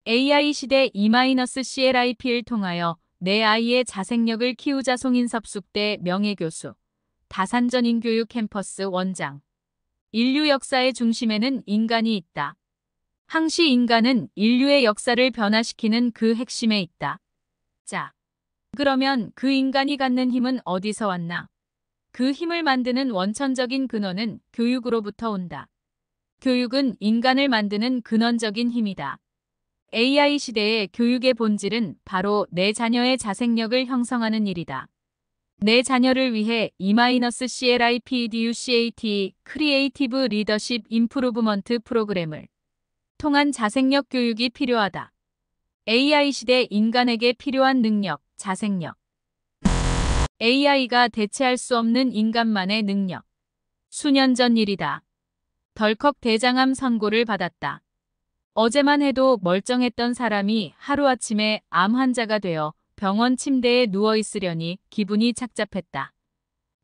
AI 시대 E-CLIP를 통하여 내 아이의 자생력을 키우자. 송인섭숙대 명예교수, 다산전인교육 캠퍼스 원장. 인류 역사의 중심에는 인간이 있다. 항시 인간은 인류의 역사를 변화시키는 그 핵심에 있다. 자, 그러면 그 인간이 갖는 힘은 어디서 왔나? 그 힘을 만드는 원천적인 근원은 교육으로부터 온다. 교육은 인간을 만드는 근원적인 힘이다. AI 시대의 교육의 본질은 바로 내 자녀의 자생력을 형성하는 일이다. 내 자녀를 위해 E-CLIPEDUCAT 크리에이티브 리더십 임프루브먼트 프로그램을 통한 자생력 교육이 필요하다. AI 시대 인간에게 필요한 능력, 자생력. AI가 대체할 수 없는 인간만의 능력. 수년 전 일이다. 덜컥 대장암 선고를 받았다. 어제만 해도 멀쩡했던 사람이 하루아침에 암 환자가 되어 병원 침대에 누워있으려니 기분이 착잡했다.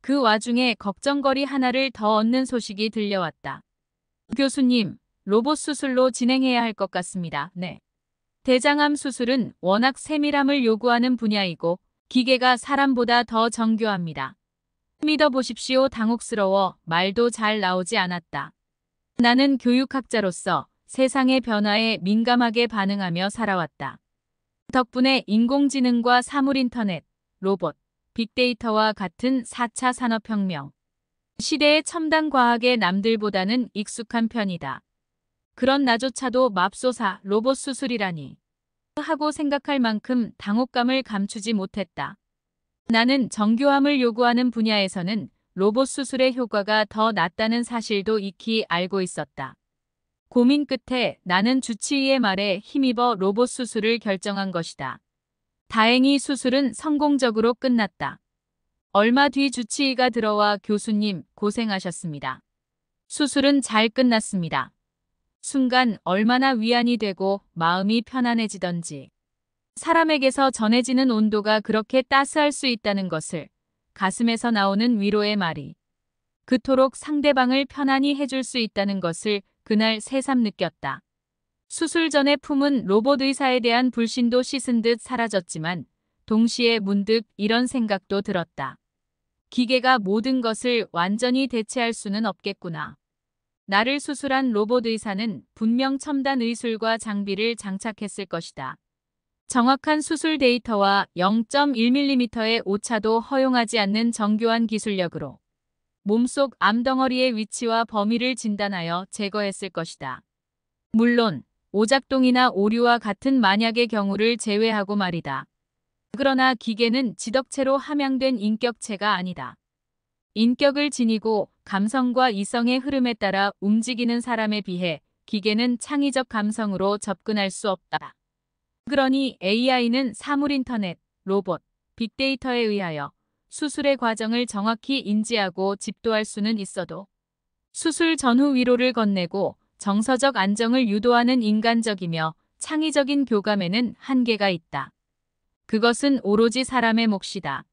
그 와중에 걱정거리 하나를 더 얻는 소식이 들려왔다. 교수님, 로봇 수술로 진행해야 할 것 같습니다. 네. 대장암 수술은 워낙 세밀함을 요구하는 분야이고 기계가 사람보다 더 정교합니다. 믿어보십시오. 당혹스러워 말도 잘 나오지 않았다. 나는 교육학자로서 세상의 변화에 민감하게 반응하며 살아왔다. 덕분에 인공지능과 사물인터넷, 로봇, 빅데이터와 같은 4차 산업혁명 시대의 첨단 과학에 남들보다는 익숙한 편이다. 그런 나조차도 맙소사 로봇 수술이라니 하고 생각할 만큼 당혹감을 감추지 못했다. 나는 정교함을 요구하는 분야에서는 로봇 수술의 효과가 더 낮다는 사실도 익히 알고 있었다. 고민 끝에 나는 주치의의 말에 힘입어 로봇 수술을 결정한 것이다. 다행히 수술은 성공적으로 끝났다. 얼마 뒤 주치의가 들어와 교수님 고생하셨습니다. 수술은 잘 끝났습니다. 순간 얼마나 위안이 되고 마음이 편안해지던지. 사람에게서 전해지는 온도가 그렇게 따스할 수 있다는 것을 가슴에서 나오는 위로의 말이 그토록 상대방을 편안히 해줄 수 있다는 것을 그날 새삼 느꼈다. 수술 전에 품은 로봇 의사에 대한 불신도 씻은 듯 사라졌지만 동시에 문득 이런 생각도 들었다. 기계가 모든 것을 완전히 대체할 수는 없겠구나. 나를 수술한 로봇 의사는 분명 첨단 의술과 장비를 장착했을 것이다. 정확한 수술 데이터와 0.1mm의 오차도 허용하지 않는 정교한 기술력으로 몸속 암덩어리의 위치와 범위를 진단하여 제거했을 것이다. 물론 오작동이나 오류와 같은 만약의 경우를 제외하고 말이다. 그러나 기계는 지덕체로 함양된 인격체가 아니다. 인격을 지니고 감성과 이성의 흐름에 따라 움직이는 사람에 비해 기계는 창의적 감성으로 접근할 수 없다. 그러니 AI는 사물인터넷, 로봇, 빅데이터에 의하여 수술의 과정을 정확히 인지하고 집도할 수는 있어도 수술 전후 위로를 건네고 정서적 안정을 유도하는 인간적이며 창의적인 교감에는 한계가 있다. 그것은 오로지 사람의 몫이다.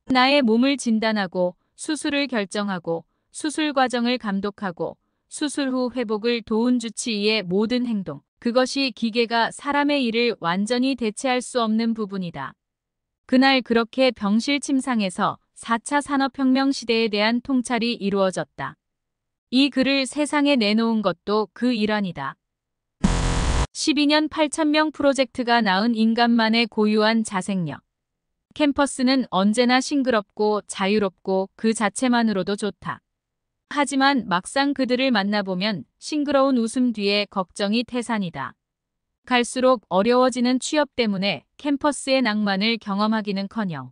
나의 몸을 진단하고 수술을 결정하고 수술 과정을 감독하고 수술 후 회복을 도운 주치의의 모든 행동. 그것이 기계가 사람의 일을 완전히 대체할 수 없는 부분이다. 그날 그렇게 병실침상에서 4차 산업혁명 시대에 대한 통찰이 이루어졌다. 이 글을 세상에 내놓은 것도 그 일환이다. 12년 8,000명 프로젝트가 낳은 인간만의 고유한 자생력. 캠퍼스는 언제나 싱그럽고 자유롭고 그 자체만으로도 좋다. 하지만 막상 그들을 만나보면 싱그러운 웃음 뒤에 걱정이 태산이다. 갈수록 어려워지는 취업 때문에 캠퍼스의 낭만을 경험하기는커녕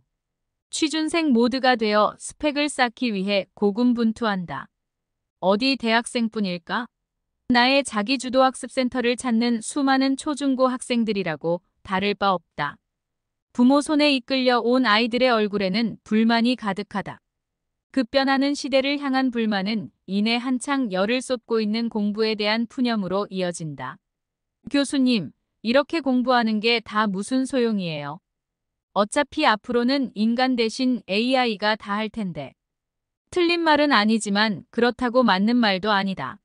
취준생 모드가 되어 스펙을 쌓기 위해 고군분투한다. 어디 대학생뿐일까? 나의 자기주도학습센터를 찾는 수많은 초중고 학생들이라고 다를 바 없다. 부모 손에 이끌려 온 아이들의 얼굴에는 불만이 가득하다. 급변하는 시대를 향한 불만은 이내 한창 열을 쏟고 있는 공부에 대한 푸념으로 이어진다. 교수님, 이렇게 공부하는 게 다 무슨 소용이에요? 어차피 앞으로는 인간 대신 AI가 다 할 텐데. 틀린 말은 아니지만 그렇다고 맞는 말도 아니다.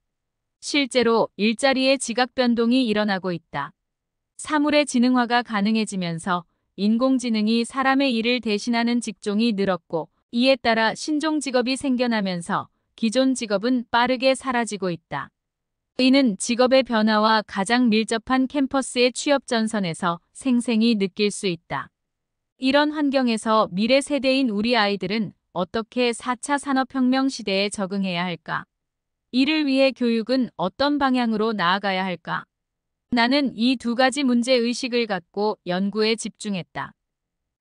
실제로 일자리의 지각 변동이 일어나고 있다. 사물의 지능화가 가능해지면서 인공지능이 사람의 일을 대신하는 직종이 늘었고, 이에 따라 신종 직업이 생겨나면서 기존 직업은 빠르게 사라지고 있다. 이는 직업의 변화와 가장 밀접한 캠퍼스의 취업 전선에서 생생히 느낄 수 있다. 이런 환경에서 미래 세대인 우리 아이들은 어떻게 4차 산업혁명 시대에 적응해야 할까? 이를 위해 교육은 어떤 방향으로 나아가야 할까? 나는 이 두 가지 문제 의식을 갖고 연구에 집중했다.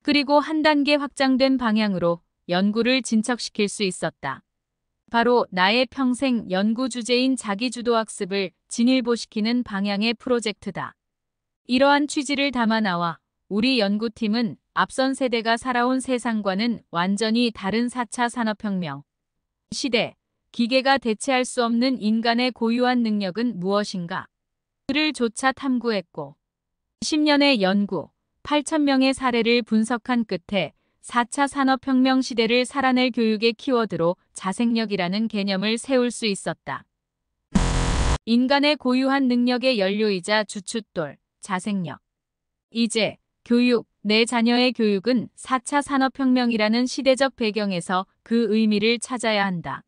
그리고 한 단계 확장된 방향으로 연구를 진척시킬 수 있었다. 바로 나의 평생 연구 주제인 자기주도 학습을 진일보시키는 방향의 프로젝트다. 이러한 취지를 담아 나와 우리 연구팀은 앞선 세대가 살아온 세상과는 완전히 다른 4차 산업혁명 시대, 기계가 대체할 수 없는 인간의 고유한 능력은 무엇인가? 그를 조차 탐구했고 10년의 연구, 8,000명의 사례를 분석한 끝에 4차 산업혁명 시대를 살아낼 교육의 키워드로 자생력이라는 개념을 세울 수 있었다. 인간의 고유한 능력의 연료이자 주춧돌, 자생력. 이제 교육, 내 자녀의 교육은 4차 산업혁명이라는 시대적 배경에서 그 의미를 찾아야 한다.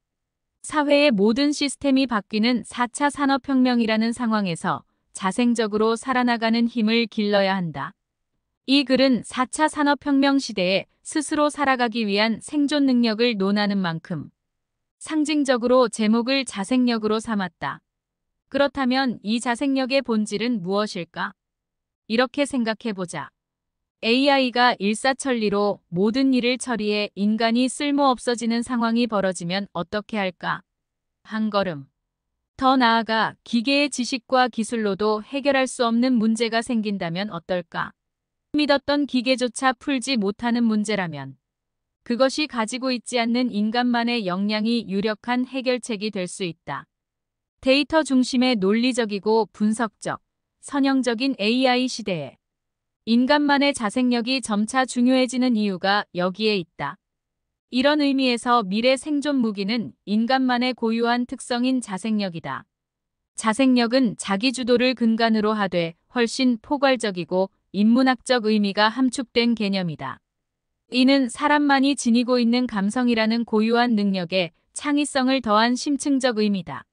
사회의 모든 시스템이 바뀌는 4차 산업혁명이라는 상황에서 자생적으로 살아나가는 힘을 길러야 한다. 이 글은 4차 산업혁명 시대에 스스로 살아가기 위한 생존 능력을 논하는 만큼 상징적으로 제목을 자생력으로 삼았다. 그렇다면 이 자생력의 본질은 무엇일까? 이렇게 생각해보자. AI가 일사천리로 모든 일을 처리해 인간이 쓸모없어지는 상황이 벌어지면 어떻게 할까? 한 걸음 더 나아가 기계의 지식과 기술로도 해결할 수 없는 문제가 생긴다면 어떨까? 믿었던 기계조차 풀지 못하는 문제라면 그것이 가지고 있지 않는 인간만의 역량이 유력한 해결책이 될 수 있다. 데이터 중심의 논리적이고 분석적, 선형적인 AI 시대에 인간만의 자생력이 점차 중요해지는 이유가 여기에 있다. 이런 의미에서 미래 생존 무기는 인간만의 고유한 특성인 자생력이다. 자생력은 자기주도를 근간으로 하되 훨씬 포괄적이고 인문학적 의미가 함축된 개념이다. 이는 사람만이 지니고 있는 감성이라는 고유한 능력에 창의성을 더한 심층적 의미다.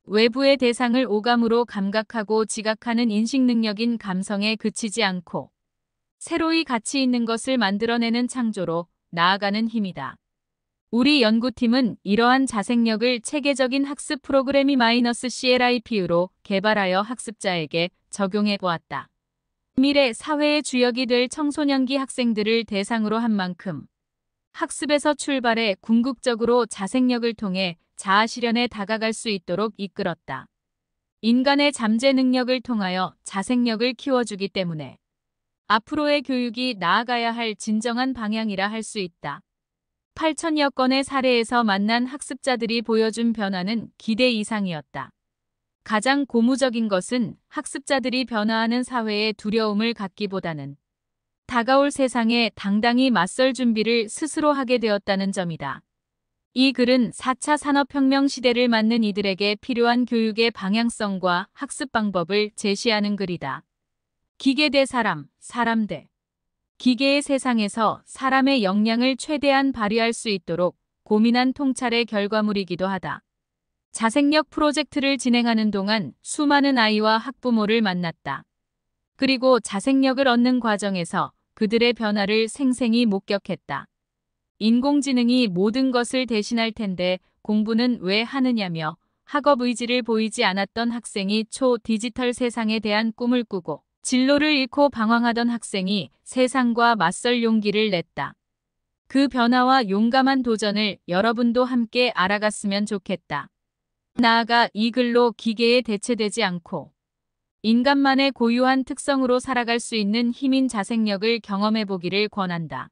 외부의 대상을 오감으로 감각하고 지각하는 인식 능력인 감성에 그치지 않고 새로이 가치 있는 것을 만들어내는 창조로 나아가는 힘이다. 우리 연구팀은 이러한 자생력을 체계적인 학습 프로그램이 -CLIPU로 개발하여 학습자에게 적용해 보았다. 미래 사회의 주역이 될 청소년기 학생들을 대상으로 한 만큼 학습에서 출발해 궁극적으로 자생력을 통해 자아실현에 다가갈 수 있도록 이끌었다. 인간의 잠재 능력을 통하여 자생력을 키워주기 때문에 앞으로의 교육이 나아가야 할 진정한 방향이라 할 수 있다. 8,000여 건의 사례에서 만난 학습자들이 보여준 변화는 기대 이상이었다. 가장 고무적인 것은 학습자들이 변화하는 사회에 두려움을 갖기보다는 다가올 세상에 당당히 맞설 준비를 스스로 하게 되었다는 점이다. 이 글은 4차 산업혁명 시대를 맞는 이들에게 필요한 교육의 방향성과 학습 방법을 제시하는 글이다. 기계 대 사람, 사람 대 기계의 세상에서 사람의 역량을 최대한 발휘할 수 있도록 고민한 통찰의 결과물이기도 하다. 자생력 프로젝트를 진행하는 동안 수많은 아이와 학부모를 만났다. 그리고 자생력을 얻는 과정에서 그들의 변화를 생생히 목격했다. 인공지능이 모든 것을 대신할 텐데 공부는 왜 하느냐며 학업 의지를 보이지 않았던 학생이 초 디지털 세상에 대한 꿈을 꾸고 진로를 잃고 방황하던 학생이 세상과 맞설 용기를 냈다. 그 변화와 용감한 도전을 여러분도 함께 알아갔으면 좋겠다. 나아가 이 글로 기계에 대체되지 않고 인간만의 고유한 특성으로 살아갈 수 있는 힘인 자생력을 경험해 보기를 권한다.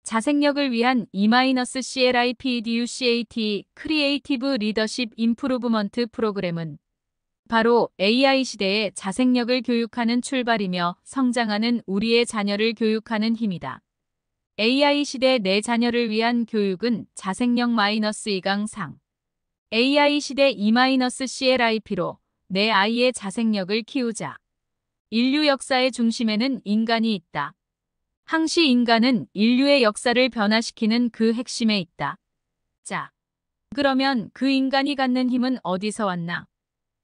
자생력을 위한 E-CLIPEDUCAT 크리에이티브 리더십 임프루브먼트 프로그램은 바로 AI 시대의 자생력을 교육하는 출발이며 성장하는 우리의 자녀를 교육하는 힘이다. AI 시대 내 자녀를 위한 교육은 자생력 -2강3 AI 시대 E-CLIP로 내 아이의 자생력을 키우자. 인류 역사의 중심에는 인간이 있다. 항시 인간은 인류의 역사를 변화시키는 그 핵심에 있다. 자, 그러면 그 인간이 갖는 힘은 어디서 왔나?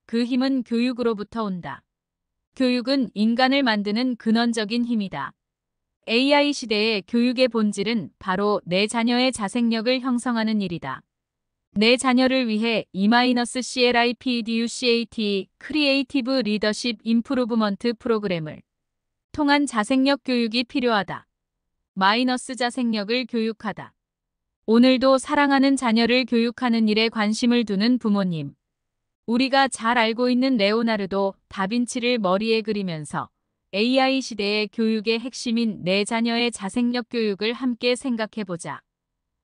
그 힘은 교육으로부터 온다. 교육은 인간을 만드는 근원적인 힘이다. AI 시대의 교육의 본질은 바로 내 자녀의 자생력을 형성하는 일이다. 내 자녀를 위해 E-CLIPEDUCAT 크리에이티브 리더십 임프루브먼트 프로그램을 통한 자생력 교육이 필요하다. 마이너스 자생력을 교육하다. 오늘도 사랑하는 자녀를 교육하는 일에 관심을 두는 부모님. 우리가 잘 알고 있는 레오나르도 다빈치를 머리에 그리면서 AI 시대의 교육의 핵심인 내 자녀의 자생력 교육을 함께 생각해보자.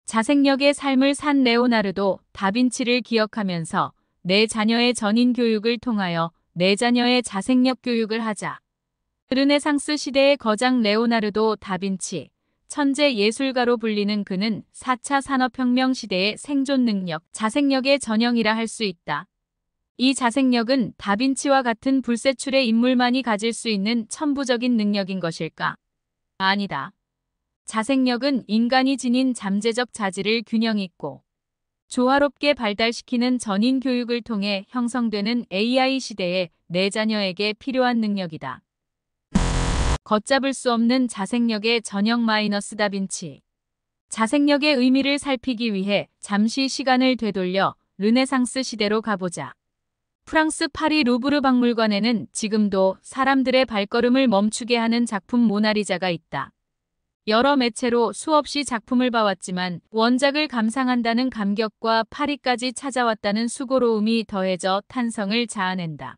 자생력의 삶을 산 레오나르도 다빈치를 기억하면서 내 자녀의 전인 교육을 통하여 내 자녀의 자생력 교육을 하자. 르네상스 시대의 거장 레오나르도 다빈치, 천재 예술가로 불리는 그는 4차 산업혁명 시대의 생존 능력, 자생력의 전형이라 할 수 있다. 이 자생력은 다빈치와 같은 불세출의 인물만이 가질 수 있는 천부적인 능력인 것일까? 아니다. 자생력은 인간이 지닌 잠재적 자질을 균형 있고 조화롭게 발달시키는 전인 교육을 통해 형성되는 AI 시대에 내 자녀에게 필요한 능력이다. 걷잡을 수 없는 자생력의 전형 마이너스 다빈치. 자생력의 의미를 살피기 위해 잠시 시간을 되돌려 르네상스 시대로 가보자. 프랑스 파리 루브르 박물관에는 지금도 사람들의 발걸음을 멈추게 하는 작품 모나리자가 있다. 여러 매체로 수없이 작품을 봐왔지만 원작을 감상한다는 감격과 파리까지 찾아왔다는 수고로움이 더해져 탄성을 자아낸다.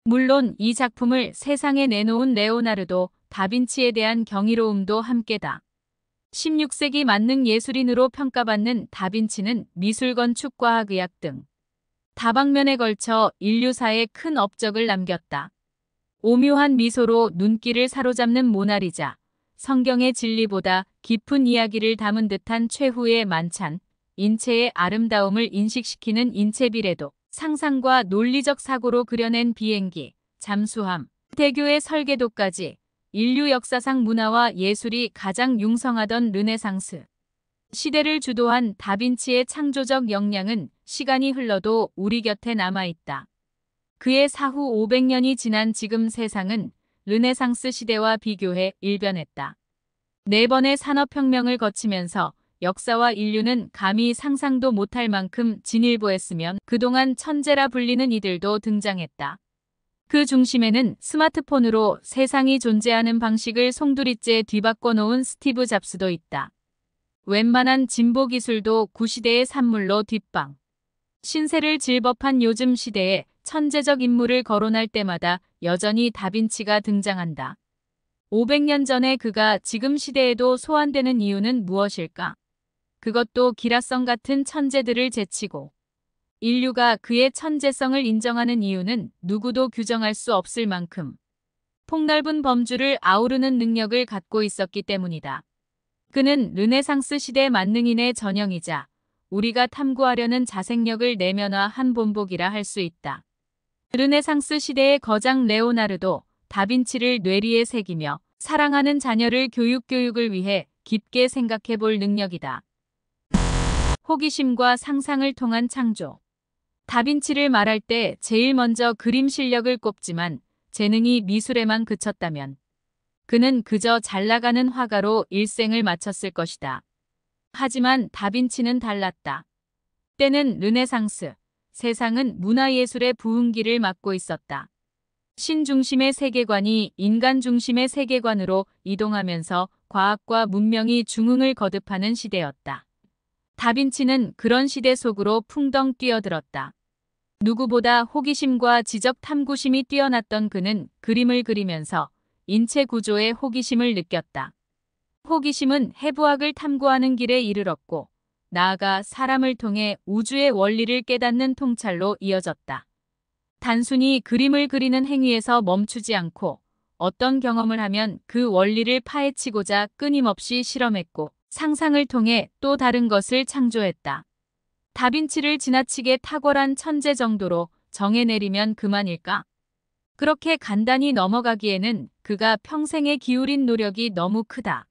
물론 이 작품을 세상에 내놓은 레오나르도 다빈치에 대한 경이로움도 함께다. 16세기 만능 예술인으로 평가받는 다빈치는 미술, 건축, 과학, 의학 등 다방면에 걸쳐 인류사에 큰 업적을 남겼다. 오묘한 미소로 눈길을 사로잡는 모나리자, 성경의 진리보다 깊은 이야기를 담은 듯한 최후의 만찬, 인체의 아름다움을 인식시키는 인체비례도, 상상과 논리적 사고로 그려낸 비행기, 잠수함, 대교의 설계도까지 인류 역사상 문화와 예술이 가장 융성하던 르네상스 시대를 주도한 다빈치의 창조적 역량은 시간이 흘러도 우리 곁에 남아있다. 그의 사후 500년이 지난 지금 세상은 르네상스 시대와 비교해 일변했다. 4번의 산업혁명을 거치면서 역사와 인류는 감히 상상도 못할 만큼 진일보했으면 그동안 천재라 불리는 이들도 등장했다. 그 중심에는 스마트폰으로 세상이 존재하는 방식을 송두리째 뒤바꿔 놓은 스티브 잡스도 있다. 웬만한 진보 기술도 구시대의 산물로 뒷방. 신세를 질법한 요즘 시대에 천재적 인물을 거론할 때마다 여전히 다빈치가 등장한다. 500년 전에 그가 지금 시대에도 소환되는 이유는 무엇일까? 그것도 기라성 같은 천재들을 제치고 인류가 그의 천재성을 인정하는 이유는 누구도 규정할 수 없을 만큼 폭넓은 범주를 아우르는 능력을 갖고 있었기 때문이다. 그는 르네상스 시대 만능인의 전형이자 우리가 탐구하려는 자생력을 내면화한 본보기라 할 수 있다. 르네상스 시대의 거장 레오나르도 다빈치를 뇌리에 새기며 사랑하는 자녀를 교육을 위해 깊게 생각해 볼 능력이다. 호기심과 상상을 통한 창조. 다빈치를 말할 때 제일 먼저 그림 실력을 꼽지만 재능이 미술에만 그쳤다면 그는 그저 잘나가는 화가로 일생을 마쳤을 것이다. 하지만 다빈치는 달랐다. 때는 르네상스, 세상은 문화예술의 부흥기를 맞고 있었다. 신 중심의 세계관이 인간 중심의 세계관으로 이동하면서 과학과 문명이 중흥을 거듭하는 시대였다. 다빈치는 그런 시대 속으로 풍덩 뛰어들었다. 누구보다 호기심과 지적 탐구심이 뛰어났던 그는 그림을 그리면서 인체 구조의 호기심을 느꼈다. 호기심은 해부학을 탐구하는 길에 이르렀고 나아가 사람을 통해 우주의 원리를 깨닫는 통찰로 이어졌다. 단순히 그림을 그리는 행위에서 멈추지 않고 어떤 경험을 하면 그 원리를 파헤치고자 끊임없이 실험했고 상상을 통해 또 다른 것을 창조했다. 다빈치를 지나치게 탁월한 천재 정도로 정해내리면 그만일까? 그렇게 간단히 넘어가기에는 그가 평생에 기울인 노력이 너무 크다.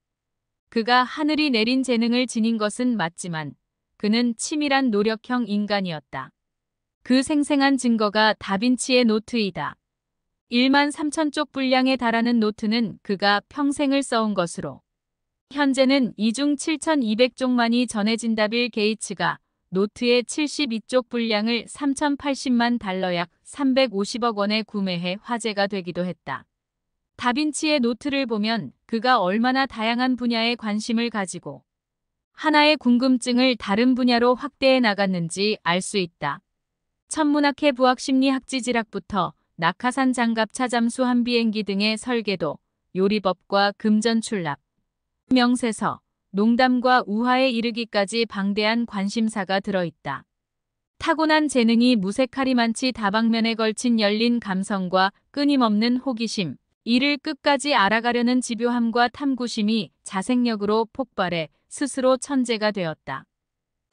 그가 하늘이 내린 재능을 지닌 것은 맞지만 그는 치밀한 노력형 인간이었다. 그 생생한 증거가 다빈치의 노트이다. 1만 3천 쪽 분량에 달하는 노트는 그가 평생을 써온 것으로 현재는 이중 7,200쪽만이 전해진다. 빌 게이츠가 노트의 72쪽 분량을 3,080만 달러 약 350억 원에 구매해 화제가 되기도 했다. 다빈치의 노트를 보면 그가 얼마나 다양한 분야에 관심을 가지고 하나의 궁금증을 다른 분야로 확대해 나갔는지 알 수 있다. 천문학회 부학심리학지질학부터 낙하산 장갑차 잠수함 비행기 등의 설계도, 요리법과 금전 출납, 명세서, 농담과 우화에 이르기까지 방대한 관심사가 들어있다. 타고난 재능이 무색하리만치 다방면에 걸친 열린 감성과 끊임없는 호기심, 이를 끝까지 알아가려는 집요함과 탐구심이 자생력으로 폭발해 스스로 천재가 되었다.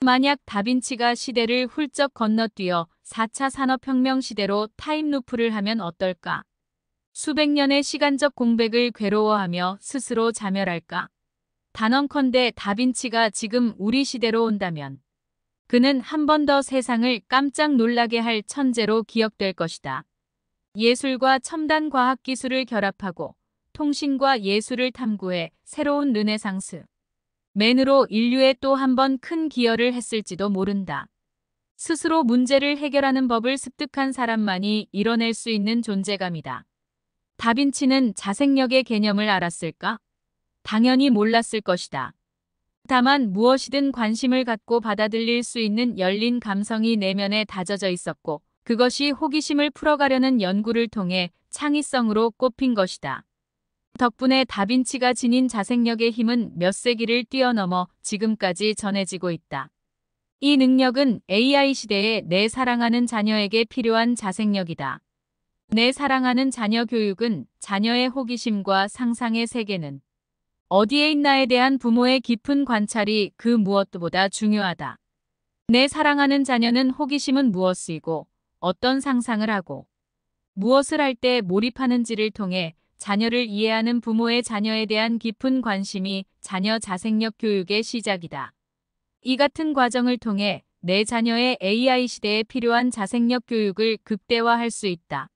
만약 다빈치가 시대를 훌쩍 건너뛰어 4차 산업혁명 시대로 타임루프를 하면 어떨까? 수백 년의 시간적 공백을 괴로워하며 스스로 자멸할까? 단언컨대 다빈치가 지금 우리 시대로 온다면 그는 한 번 더 세상을 깜짝 놀라게 할 천재로 기억될 것이다. 예술과 첨단 과학기술을 결합하고 통신과 예술을 탐구해 새로운 르네상스 맨으로 인류에 또 한 번 큰 기여를 했을지도 모른다. 스스로 문제를 해결하는 법을 습득한 사람만이 이뤄낼 수 있는 존재감이다. 다빈치는 자생력의 개념을 알았을까? 당연히 몰랐을 것이다. 다만 무엇이든 관심을 갖고 받아들일 수 있는 열린 감성이 내면에 다져져 있었고 그것이 호기심을 풀어가려는 연구를 통해 창의성으로 꼽힌 것이다. 덕분에 다빈치가 지닌 자생력의 힘은 몇 세기를 뛰어넘어 지금까지 전해지고 있다. 이 능력은 AI 시대에 내 사랑하는 자녀에게 필요한 자생력이다. 내 사랑하는 자녀 교육은 자녀의 호기심과 상상의 세계는 어디에 있나에 대한 부모의 깊은 관찰이 그 무엇보다 중요하다. 내 사랑하는 자녀는 호기심은 무엇이고 어떤 상상을 하고 무엇을 할 때 몰입하는지를 통해 자녀를 이해하는 부모의 자녀에 대한 깊은 관심이 자녀 자생력 교육의 시작이다. 이 같은 과정을 통해 내 자녀의 AI 시대에 필요한 자생력 교육을 극대화할 수 있다.